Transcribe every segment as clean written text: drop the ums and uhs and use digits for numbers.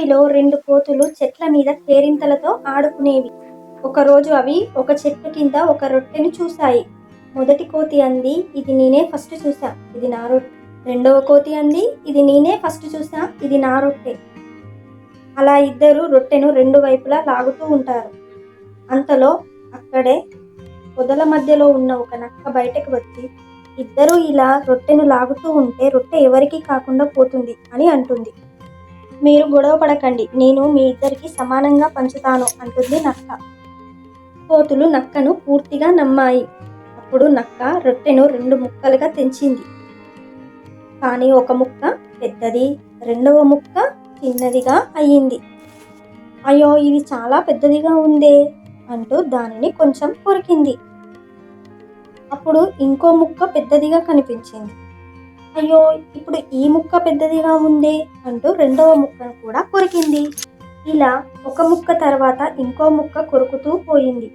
అడవిలో 2 కోతులు చెట్ల మీద కేరింతలతో ఆడుకునేవి. ఒకరోజు అవి ఒక చెట్టు కింద ఒక రొట్టెను చూశాయి. మొదటి కోతి అంది, ఇది నేనే ఫస్ట్ చూసా, ఇది నా రొట్టె. రెండవ కోతి అంది, ఇది నేనే ఫస్ట్ చూసా, ఇది నా రొట్టె. అలా ఇద్దరు రొట్టెను 2 వైపులా లాగుతూ ఉంటారు. అంతలో అక్కడే పొదల మధ్యలో ఉన్న ఒక నక్క బయటకు వచ్చి, ఇద్దరూ ఇలా రొట్టెను లాగుతూ ఉంటే రొట్టె ఎవరికీ కాకుండా పోతుంది అని అంటుంది. మీరు గొడవ పడకండి, నేను మీ ఇద్దరికి సమానంగా పంచుతాను అంటుంది నక్క. కోతులు నక్కను పూర్తిగా నమ్మాయి. అప్పుడు నక్క రొట్టెను 2 ముక్కలుగా తెంచింది. కానీ ఒక ముక్క పెద్దది, రెండవ ముక్క చిన్నదిగా అయ్యింది. అయ్యో, ఇది చాలా పెద్దదిగా ఉందే అంటూ దానిని కొంచెం కొరికింది. అప్పుడు ఇంకో ముక్క పెద్దదిగా కనిపించింది. అయ్యో, ఇప్పుడు ఈ ముక్క పెద్దదిగా ఉందే అంటూ రెండవ ముక్కను కూడా కొరికింది. ఇలా ఒక ముక్క తర్వాత ఇంకో ముక్క కొరుకుతూ పోయింది.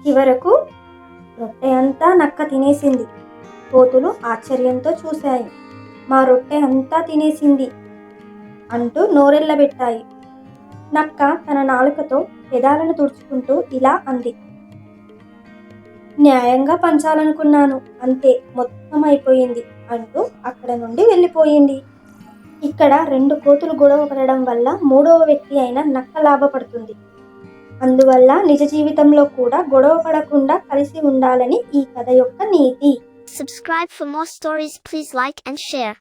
చివరకు రొట్టె అంతా నక్క తినేసింది. కోతులు ఆశ్చర్యంతో చూశాయి. మా రొట్టె అంతా తినేసింది అంటూ నోరెళ్ళబెట్టాయి. నక్క తన నాలుకతో పెదాలను తుడుచుకుంటూ ఇలా అంది, న్యాయంగా పంచాలనుకున్నాను, అంతే, మొత్తం అయిపోయింది అంటూ అక్కడ నుండి వెళ్ళిపోయింది. ఇక్కడ 2 కోతులు గొడవ పడడం వల్ల 3వ వ్యక్తి అయిన నక్క లాభపడుతుంది. అందువల్ల నిజ జీవితంలో కూడా గొడవ పడకుండా కలిసి ఉండాలని ఈ కథ యొక్క నీతి. Subscribe for more stories. Please like and share.